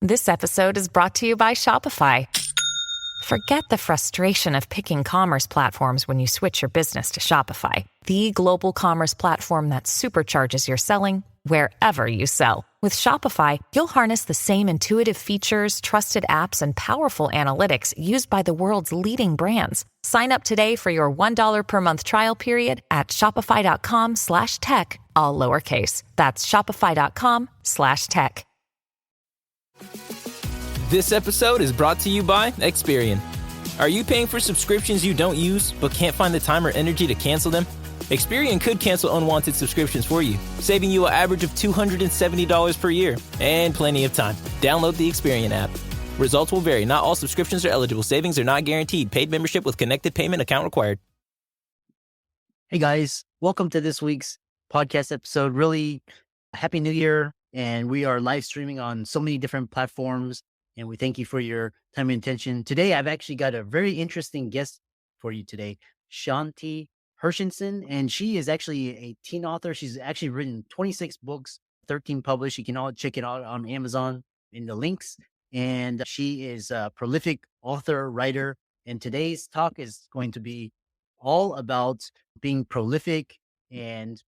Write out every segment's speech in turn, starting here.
This episode is brought to you by Shopify. Forget the frustration of picking commerce platforms when you switch your business to Shopify, the global commerce platform that supercharges your selling wherever you sell. With Shopify, you'll harness the same intuitive features, trusted apps, and powerful analytics used by the world's leading brands. Sign up today for your $1 per month trial period at shopify.com/tech, all lowercase. That's shopify.com/tech. This episode is brought to you by Experian. Are you paying for subscriptions you don't use but can't find the time or energy to cancel them? Experian could cancel unwanted subscriptions for you, saving you an average of $270 per year and plenty of time. Download the Experian app. Results will vary. Not all subscriptions are eligible. Savings are not guaranteed. Paid membership with connected payment account required. Hey guys, welcome to this week's podcast episode. Really happy new year. And we are live streaming on so many different platforms. And we thank you for your time and attention. Today, I've actually got a very interesting guest for you today, Shanti Hershenson. And she is actually a teen author. She's actually written 26 books, 13 published. You can all check it out on Amazon in the links. And she is a prolific author, writer. And today's talk is going to be all about being prolific and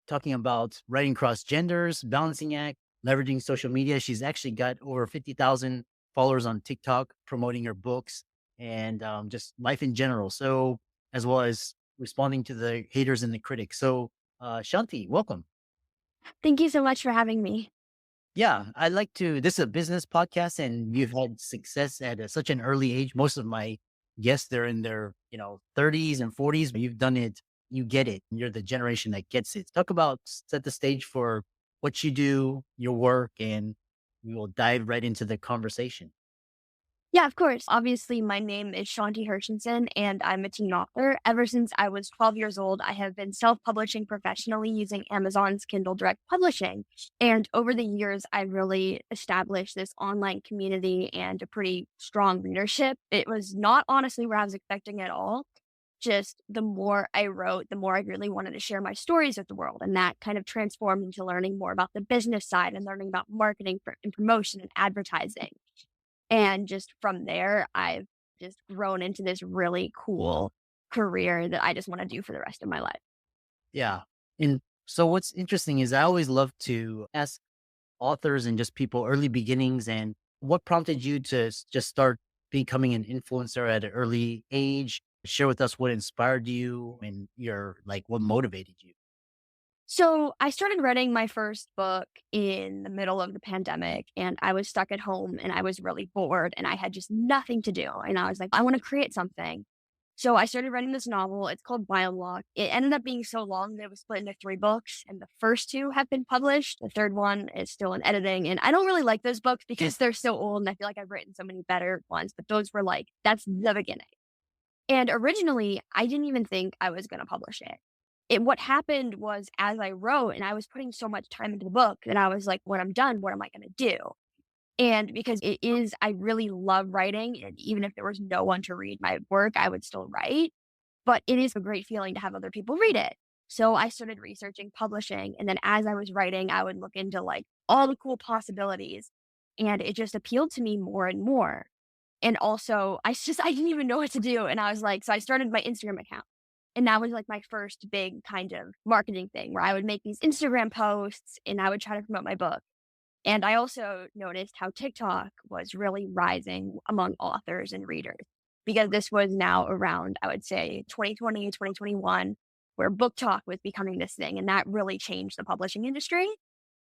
talking about writing across genders, balancing act, leveraging social media. She's actually got over 50,000 followers on TikTok promoting her books and just life in general. So, as well as responding to the haters and the critics. So, Shanti, welcome. Thank you so much for having me. Yeah, this is a business podcast and you've had success at such an early age. Most of my guests, they're in their, 30s and 40s, but you've done it, you get it. You're the generation that gets it. Set the stage for what you do, your work, and we will dive right into the conversation. Yeah, of course. Obviously, my name is Shanti Hershenson, and I'm a teen author. Ever since I was 12 years old, I have been self-publishing professionally using Amazon's Kindle Direct Publishing. And over the years, I've really established this online community and a pretty strong readership. It was not honestly where I was expecting at all. Just the more I wrote, the more I really wanted to share my stories with the world. And that kind of transformed into learning more about the business side and learning about marketing and promotion and advertising. And just from there, I've just grown into this really cool career that I just want to do for the rest of my life. Yeah. And so what's interesting is I always love to ask authors and just people early beginnings and what prompted you to just start becoming an influencer at an early age? Share with us what inspired you and what motivated you. So I started writing my first book in the middle of the pandemic and I was stuck at home and I was really bored and I had just nothing to do. And I was like, I want to create something. So I started writing this novel. It's called Biounlock. It ended up being so long that it was split into 3 books and the first 2 have been published. The third one is still in editing. And I don't really like those books because they're so old and I feel like I've written so many better ones, but those were that's the beginning. And originally, I didn't even think I was going to publish it. What happened was as I wrote and I was putting so much time into the book that I was like, when I'm done, what am I going to do? And because I really love writing. And even if there was no one to read my work, I would still write. But it is a great feeling to have other people read it. So I started researching publishing. And then as I was writing, I would look into all the cool possibilities. And it just appealed to me more and more. And also, I didn't even know what to do. And I was so I started my Instagram account. And that was my first big kind of marketing thing where I would make these Instagram posts and I would try to promote my book. And I also noticed how TikTok was really rising among authors and readers because this was now around, I would say, 2020, 2021, where book talk was becoming this thing. And that really changed the publishing industry.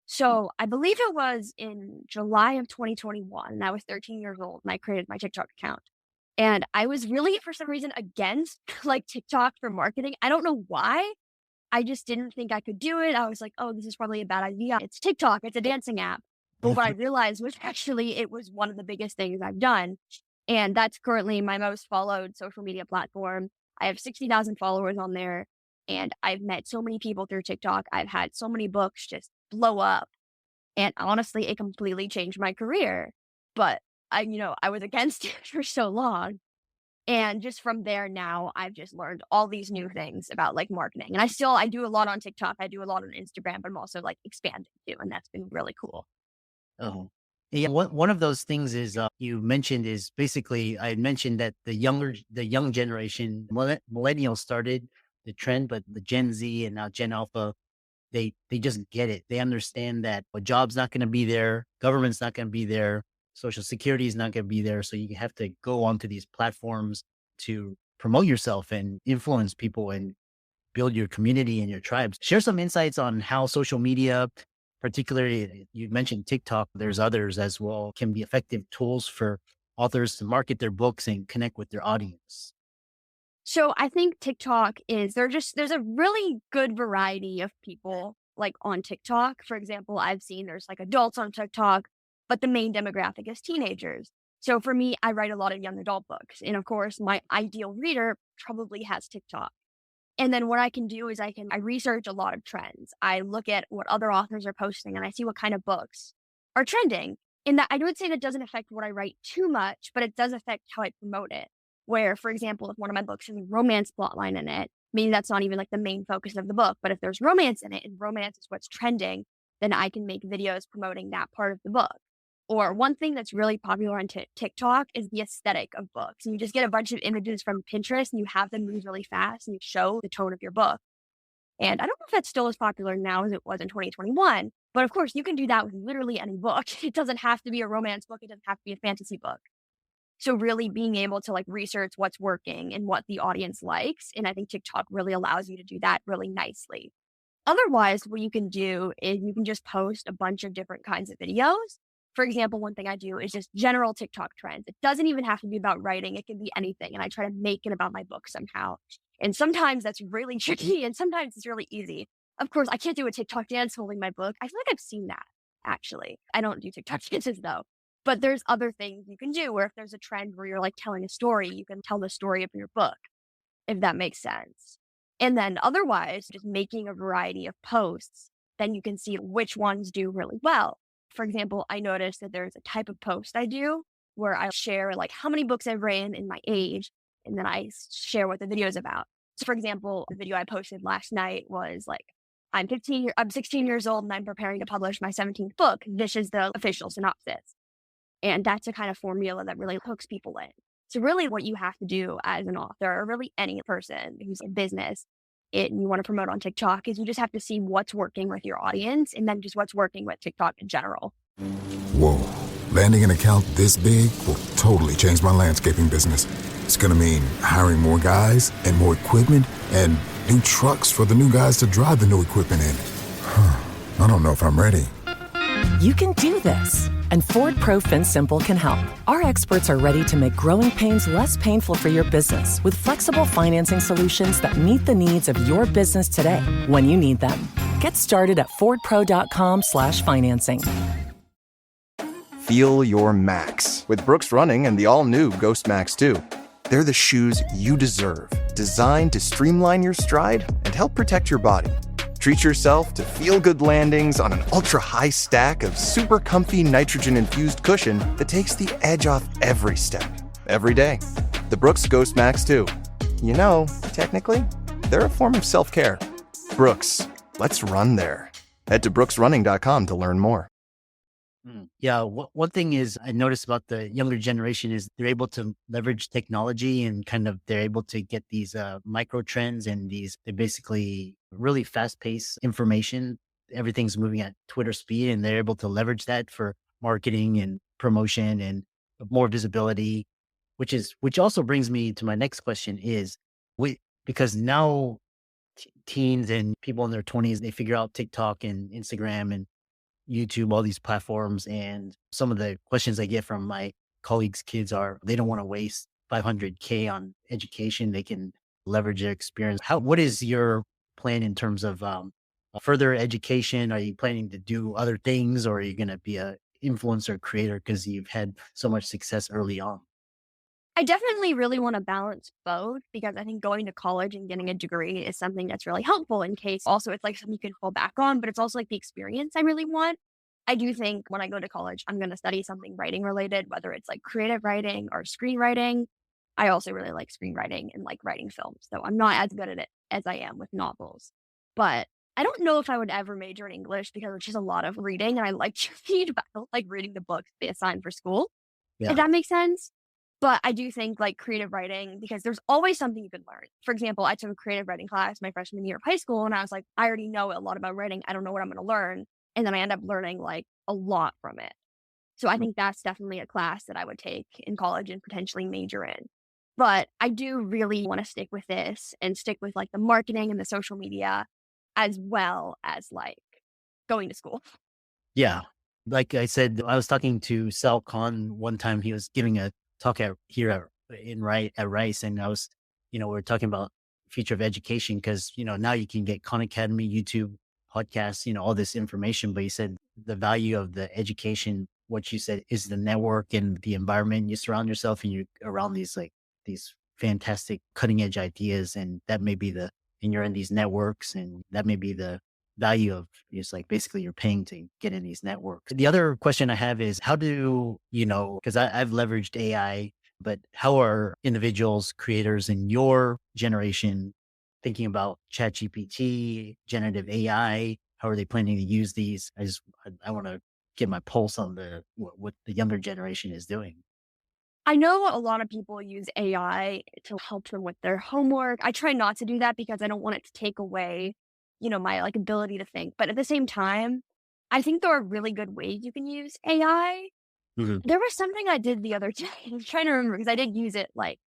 So I believe it was in July of 2021, and I was 13 years old, and I created my TikTok account. And I was really, for some reason, against TikTok for marketing. I don't know why. I just didn't think I could do it. I was like, oh, this is probably a bad idea. It's TikTok. It's a dancing app. But what I realized was actually it was one of the biggest things I've done. And that's currently my most followed social media platform. I have 60,000 followers on there. And I've met so many people through TikTok. I've had so many books just blow up. And honestly, it completely changed my career. But I was against it for so long. And just from there now, I've just learned all these new things about marketing. And I do a lot on TikTok. I do a lot on Instagram, but I'm also expanding too. And that's been really cool. Oh, Yeah, one of those things is you mentioned is basically I had mentioned that the young generation, millennials started the trend, but the Gen Z and now Gen Alpha, they just get it. They understand that a job's not going to be there, government's not going to be there, social security is not going to be there. So you have to go onto these platforms to promote yourself and influence people and build your community and your tribes. Share some insights on how social media, particularly you mentioned TikTok, there's others as well, can be effective tools for authors to market their books and connect with their audience. So I think TikTok there's a really good variety of people like on TikTok. For example, I've seen there's like adults on TikTok, but the main demographic is teenagers. So for me, I write a lot of young adult books. And of course, my ideal reader probably has TikTok. And then what I can do is I research a lot of trends. I look at what other authors are posting and I see what kind of books are trending. And that I would say that doesn't affect what I write too much, but it does affect how I promote it. Where, for example, if one of my books has a romance plotline in it, maybe that's not even like the main focus of the book, but if there's romance in it and romance is what's trending, then I can make videos promoting that part of the book. Or one thing that's really popular on TikTok is the aesthetic of books. And you just get a bunch of images from Pinterest and you have them move really fast and you show the tone of your book. And I don't know if that's still as popular now as it was in 2021, but of course you can do that with literally any book. It doesn't have to be a romance book. It doesn't have to be a fantasy book. So really being able to like research what's working and what the audience likes. And I think TikTok really allows you to do that really nicely. Otherwise, what you can do is you can just post a bunch of different kinds of videos. For example, one thing I do is just general TikTok trends. It doesn't even have to be about writing. It can be anything. And I try to make it about my book somehow. And sometimes that's really tricky and sometimes it's really easy. Of course, I can't do a TikTok dance holding my book. I feel like I've seen that, actually. I don't do TikTok dances, though. But there's other things you can do where if there's a trend where you're like telling a story, you can tell the story of your book, if that makes sense. And then otherwise, just making a variety of posts, then you can see which ones do really well. For example, I noticed that there's a type of post I do where I share like how many books I've written and my age, and then I share what the video is about. So for example, the video I posted last night was like, I'm 16 years old and I'm preparing to publish my 17th book. This is the official synopsis. And that's a kind of formula that really hooks people in. So really what you have to do as an author, or really any person who's in business and you want to promote on TikTok, is you just have to see what's working with your audience and then just what's working with TikTok in general. Whoa. Landing an account this big will totally change my landscaping business. It's going to mean hiring more guys and more equipment and new trucks for the new guys to drive the new equipment in. I don't know if I'm ready. You can do this, and Ford Pro FinSimple can help. Our experts are ready to make growing pains less painful for your business with flexible financing solutions that meet the needs of your business today when you need them. Get started at fordpro.com/financing. Feel your max with Brooks Running and the all-new Ghost Max 2. They're the shoes you deserve, designed to streamline your stride and help protect your body. Treat yourself to feel-good landings on an ultra-high stack of super comfy nitrogen-infused cushion that takes the edge off every step, every day. The Brooks Ghost Max 2. You know, technically, they're a form of self-care. Brooks, let's run there. Head to brooksrunning.com to learn more. Yeah, one thing is I noticed about the younger generation is they're able to leverage technology and kind of they're able to get these micro trends and they're basically really fast paced information. Everything's moving at Twitter speed and they're able to leverage that for marketing and promotion and more visibility, which also brings me to my next question is because now teens and people in their 20s, they figure out TikTok and Instagram and YouTube, all these platforms. And some of the questions I get from my colleagues' kids are they don't want to waste $500K on education. They can leverage their experience. What is your plan in terms of further education? Are you planning to do other things or are you going to be a influencer creator because you've had so much success early on? I definitely really want to balance both because I think going to college and getting a degree is something that's really helpful in case also it's like something you can fall back on, but it's also like the experience I really want. I do think when I go to college, I'm going to study something writing related, whether it's like creative writing or screenwriting. I also really like screenwriting and like writing films, so I'm not as good at it as I am with novels. But I don't know if I would ever major in English because it's just a lot of reading and I like to read, but I don't like reading the books they assign for school, if Yeah. that makes sense. But I do think like creative writing, because there's always something you can learn. For example, I took a creative writing class my freshman year of high school and I was like, I already know a lot about writing. I don't know what I'm going to learn. And then I end up learning like a lot from it. So I think that's definitely a class that I would take in college and potentially major in. But I do really want to stick with this and stick with like the marketing and the social media as well as like going to school. Yeah. Like I said, I was talking to Sal Khan one time. He was giving a talk at Rice, and I was, we were talking about future of education because now you can get Khan Academy, YouTube, podcasts, all this information. But he said the value of the education, what you said, is the network and the environment you surround yourself, and you're around these fantastic cutting edge ideas, and that may be and you're in these networks, and that may be the value of is like basically you're paying to get in these networks. The other question I have is how do because I've leveraged AI, but how are individuals, creators in your generation thinking about ChatGPT, generative AI? How are they planning to use these? I want to get my pulse on what the younger generation is doing. I know a lot of people use AI to help them with their homework. I try not to do that because I don't want it to take away, my like ability to think. But at the same time, I think there are really good ways you can use AI. Mm-hmm. There was something I did the other day. I'm trying to remember because I did use it like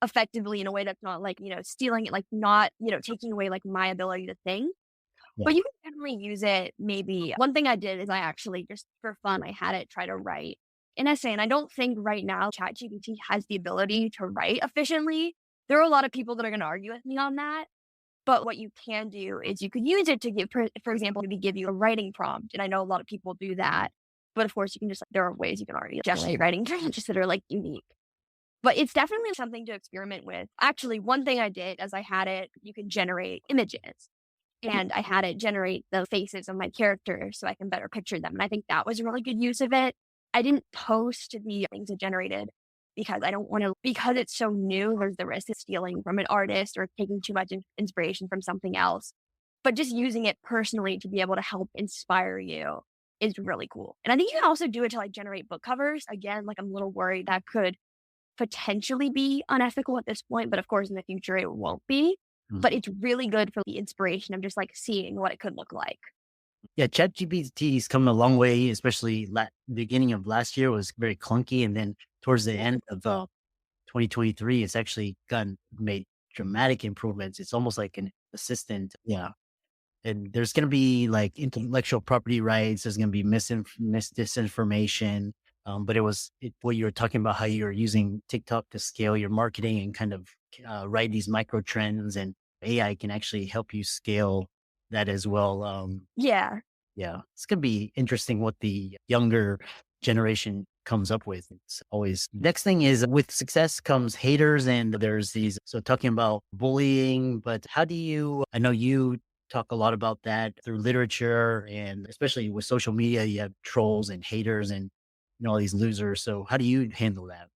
effectively in a way that's not like, stealing it, like not, taking away like my ability to think. Yeah. But you can definitely use it. Maybe one thing I did is I actually just for fun, I had it try to write an essay. And I don't think right now ChatGPT has the ability to write efficiently. There are a lot of people that are going to argue with me on that. But what you can do is you could use it to give, for example, maybe give you a writing prompt. And I know a lot of people do that. But of course, you can just, there are ways you can already generate writing prompts that are like unique. But it's definitely something to experiment with. Actually, one thing I did as I had it, you can generate images. And I had it generate the faces of my characters so I can better picture them. And I think that was a really good use of it. I didn't post the things it generated because I don't want to, because it's so new, there's the risk of stealing from an artist or taking too much inspiration from something else. But just using it personally to be able to help inspire you is really cool. And I think you can also do it to like generate book covers. Again, like I'm a little worried that could potentially be unethical at this point, but of course in the future it won't be. But it's really good for the inspiration of just like seeing what it could look like. Yeah, ChatGPT's come a long way, especially beginning of last year was very clunky. And then towards the end of 2023, it's actually made dramatic improvements. It's almost like an assistant. Yeah. And there's going to be like intellectual property rights. There's going to be disinformation. But what you were talking about, how you're using TikTok to scale your marketing and kind of write these micro trends, and AI can actually help you scale that as well. Yeah. Yeah, it's going to be interesting what the younger generation comes up with. It's always next thing is with success comes haters, and there's these. So talking about bullying, but I know you talk a lot about that through literature, and especially with social media, you have trolls and haters and all these losers. So how do you handle that?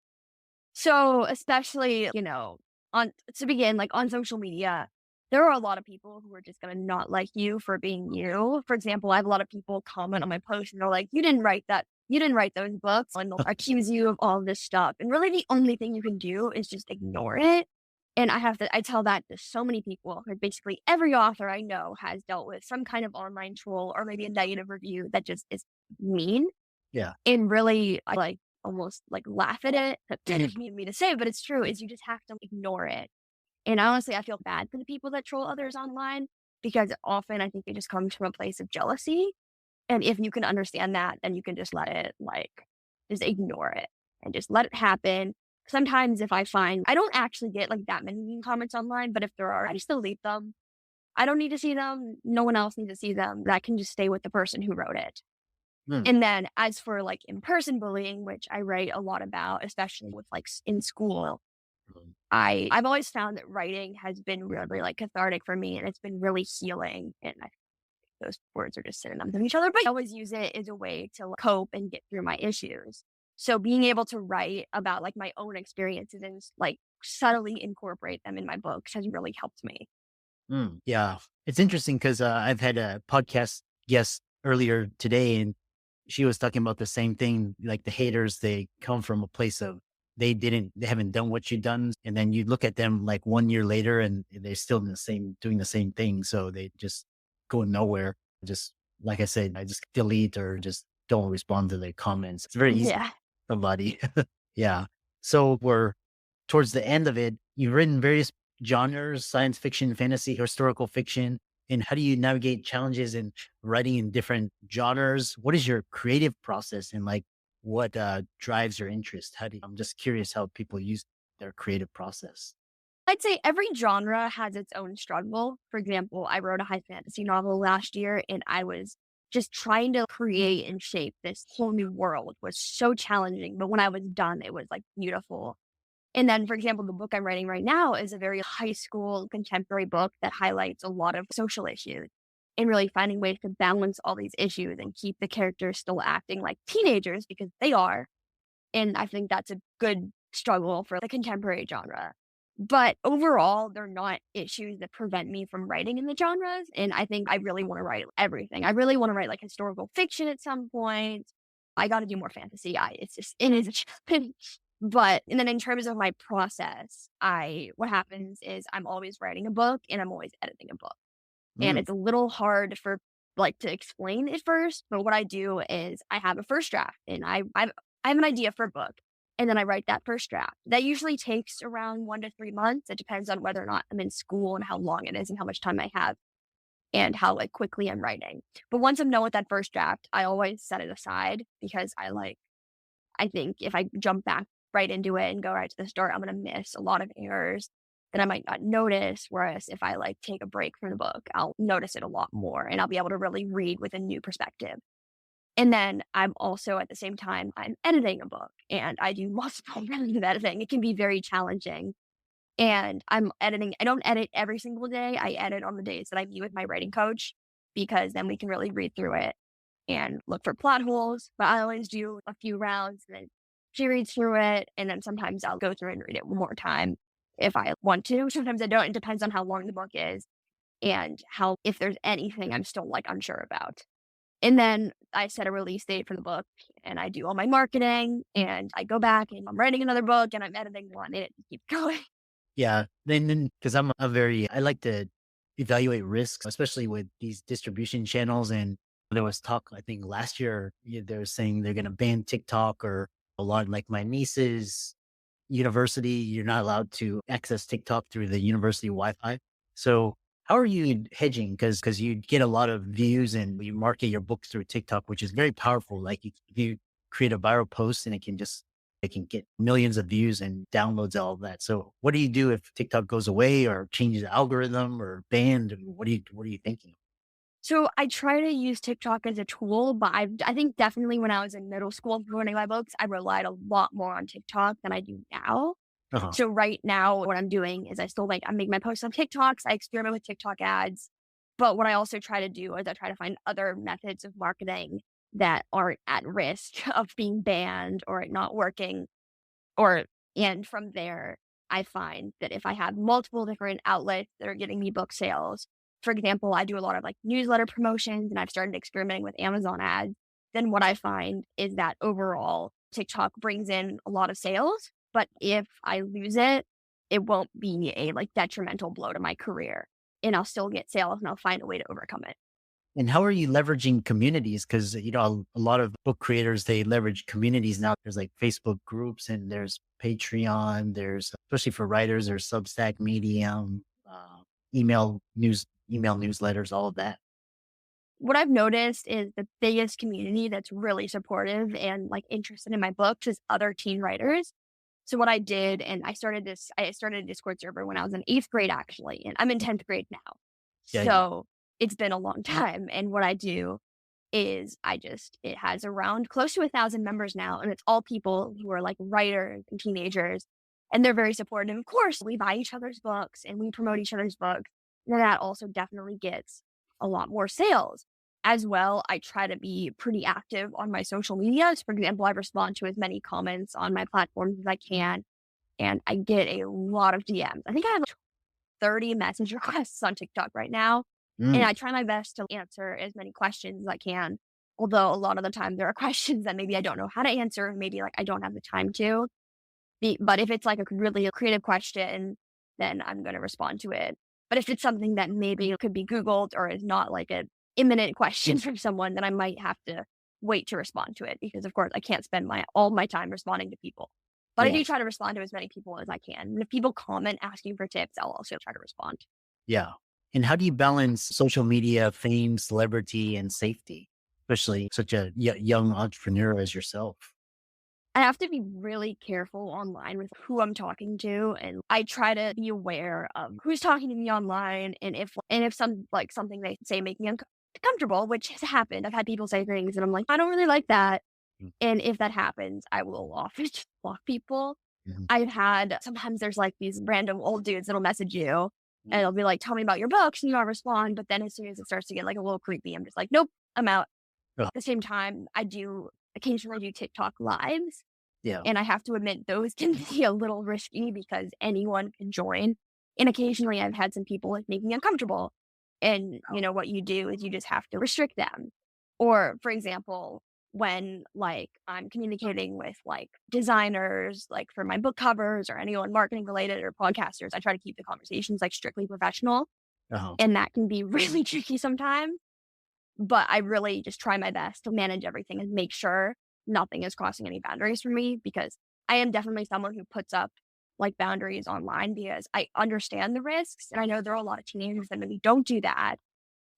So especially, to begin, like on social media, there are a lot of people who are just going to not like you for being you. For example, I have a lot of people comment on my post and they're like, you didn't write that. You didn't write those books, and they'll accuse you of all this stuff. And really the only thing you can do is just ignore it. And I tell that to so many people. Basically every author I know has dealt with some kind of online troll or maybe a negative review that just is mean. Yeah. And really I like almost like laugh at it. That didn't mean me to say, but it's true, is you just have to ignore it. And honestly, I feel bad for the people that troll others online because often I think it just comes from a place of jealousy. And if you can understand that, then you can just let it just ignore it and just let it happen. Sometimes if I find, I don't actually get like that many mean comments online, but if there are, I just delete them. I don't need to see them. No one else needs to see them. That can just stay with the person who wrote it. And then as for like in-person bullying, which I write a lot about, especially with like in school, I've always found that writing has been really like cathartic for me, and it's been really healing. And I think those words are just synonyms of each other, but I always use it as a way to cope and get through my issues. So being able to write about like my own experiences and like subtly incorporate them in my books has really helped me. Yeah. It's interesting because I've had a podcast guest earlier today, and she was talking about the same thing. Like the haters, they come from a place of they haven't done what you've done. And then you look at them like 1 year later and they're still doing the same thing. So they just go nowhere. Just like I said, I just delete or just don't respond to their comments. It's very easy. Yeah. Somebody. Yeah. So we're towards the end of it. You've written various genres: science fiction, fantasy, historical fiction. And how do you navigate challenges in writing in different genres? What is your creative process, and like what drives your interest? I'm just curious how people use their creative process. I'd say every genre has its own struggle. For example, I wrote a high fantasy novel last year and I was just trying to create and shape this whole new world was so challenging. But when I was done, it was like beautiful. And then, for example, the book I'm writing right now is a very high school contemporary book that highlights a lot of social issues and really finding ways to balance all these issues and keep the characters still acting like teenagers because they are. And I think that's a good struggle for the contemporary genre. But overall, they're not issues that prevent me from writing in the genres. And I think I really want to write everything. I really want to write like historical fiction at some point. I got to do more fantasy. It is a challenge. But, and then in terms of my process, what happens is I'm always writing a book and I'm always editing a book. And Mm, it's a little hard for like to explain at first. But what I do is I have a first draft and I have an idea for a book. And then I write that first draft. That usually takes around 1 to 3 months. It depends on whether or not I'm in school and how long it is and how much time I have and how like quickly I'm writing. But once I'm done with that first draft, I always set it aside because I think if I jump back right into it and go right to the start, I'm going to miss a lot of errors that I might not notice. Whereas if I like take a break from the book, I'll notice it a lot more and I'll be able to really read with a new perspective. And then I'm also at the same time, I'm editing a book and I do multiple rounds of editing. It can be very challenging. And I don't edit every single day. I edit on the days that I meet with my writing coach because then we can really read through it and look for plot holes. But I always do a few rounds and then she reads through it. And then sometimes I'll go through and read it one more time if I want to. Sometimes I don't. It depends on how long the book is and if there's anything I'm still like unsure about. And then I set a release date for the book and I do all my marketing and I go back and I'm writing another book and I'm editing one and it keeps going. yeah. Then because I like to evaluate risks, especially with these distribution channels. And there was talk, I think last year, they were saying they're going to ban TikTok, or a lot like my niece's university, you're not allowed to access TikTok through the university Wi-Fi. So how are you hedging? Because you get a lot of views and you market your book through TikTok, which is very powerful. Like if you create a viral post and it can get millions of views and downloads, all of that. So what do you do if TikTok goes away or changes the algorithm or banned? What are you thinking? So I try to use TikTok as a tool, but I think definitely when I was in middle school promoting my books, I relied a lot more on TikTok than I do now. Uh-huh. So right now, what I'm doing is I make my posts on TikToks. I experiment with TikTok ads. But what I also try to do is I try to find other methods of marketing that aren't at risk of being banned or it not working. And from there, I find that if I have multiple different outlets that are getting me book sales, for example, I do a lot of like newsletter promotions and I've started experimenting with Amazon ads. Then what I find is that overall TikTok brings in a lot of sales, but if I lose it, it won't be a like detrimental blow to my career and I'll still get sales and I'll find a way to overcome it. And how are you leveraging communities? Because, a lot of book creators, they leverage communities now. There's like Facebook groups and there's Patreon. There's, especially for writers, there's Substack, Medium, email newsletters, all of that. What I've noticed is the biggest community that's really supportive and like interested in my books is other teen writers. So what I did, and I started a Discord server when I was in 8th grade actually, and I'm in 10th grade now. Yeah. So it's been a long time. And what I do is it has around close to 1,000 members now. And it's all people who are like writers and teenagers. And they're very supportive. Of course, we buy each other's books and we promote each other's books. And that also definitely gets a lot more sales. As well, I try to be pretty active on my social medias. For example, I respond to as many comments on my platforms as I can. And I get a lot of DMs. I think I have 30 message requests on TikTok right now. And Mm, I try my best to answer as many questions as I can. Although a lot of the time there are questions that maybe I don't know how to answer, maybe like I don't have the time to. But if it's like a really creative question, then I'm going to respond to it. But if it's something that maybe could be Googled or is not like an imminent question from someone, then I might have to wait to respond to it because, of course, I can't spend all my time responding to people. But I yeah, do try to respond to as many people as I can. And if people comment asking for tips, I'll also try to respond. yeah. And how do you balance social media, fame, celebrity, and safety, especially such a young entrepreneur as yourself? I have to be really careful online with who I'm talking to, and I try to be aware of who's talking to me online, and if something they say make me uncomfortable, which has happened. I've had people say things, and I'm like, I don't really like that. Mm, And if that happens, I will often just block people. mhm, I've had sometimes there's like these random old dudes that'll message you, and mm. they'll be like, "Tell me about your books," and you gotta respond. But then as soon as it starts to get like a little creepy, I'm just like, "Nope, I'm out." Oh, At the same time, I do occasionally do TikTok lives. yeah. And I have to admit, those can be a little risky because anyone can join. And occasionally I've had some people like make me uncomfortable. And, what you do is you just have to restrict them. Or, for example, when like I'm communicating with like designers, like for my book covers or anyone marketing related or podcasters, I try to keep the conversations like strictly professional. Uh-huh. And that can be really tricky sometimes. But I really just try my best to manage everything and make sure nothing is crossing any boundaries for me because I am definitely someone who puts up like boundaries online because I understand the risks and I know there are a lot of teenagers that maybe don't do that.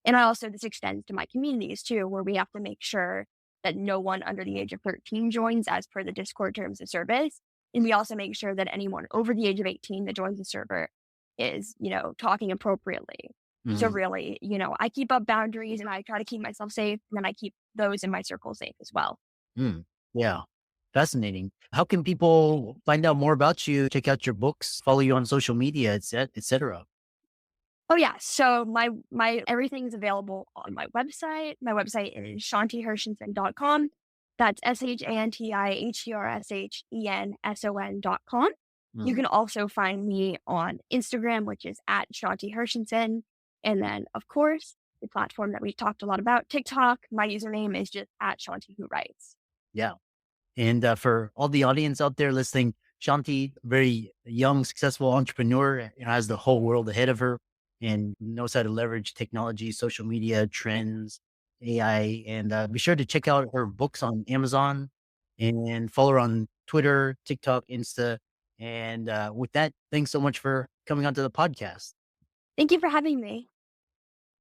And I also, this extends to my communities too, where we have to make sure that no one under the age of 13 joins as per the Discord terms of service. And we also make sure that anyone over the age of 18 that joins the server is, talking appropriately. So Mhm. really, I keep up boundaries and I try to keep myself safe and then I keep those in my circle safe as well. Mm, yeah. Fascinating. How can people find out more about you, check out your books, follow you on social media, et cetera? Oh yeah. So my everything's available on my website. My website is shantihershenson.com. That's ShantiHershenson.com. You Mhm. can also find me on Instagram, which is at Shanti Hershenson. And then of course, the platform that we talked a lot about, TikTok, my username is just at Shanti Who Writes. Yeah. And for all the audience out there listening, Shanti, very young, successful entrepreneur, has the whole world ahead of her and knows how to leverage technology, social media, trends, AI. And be sure to check out her books on Amazon and follow her on Twitter, TikTok, Insta. And with that, thanks so much for coming onto the podcast. Thank you for having me.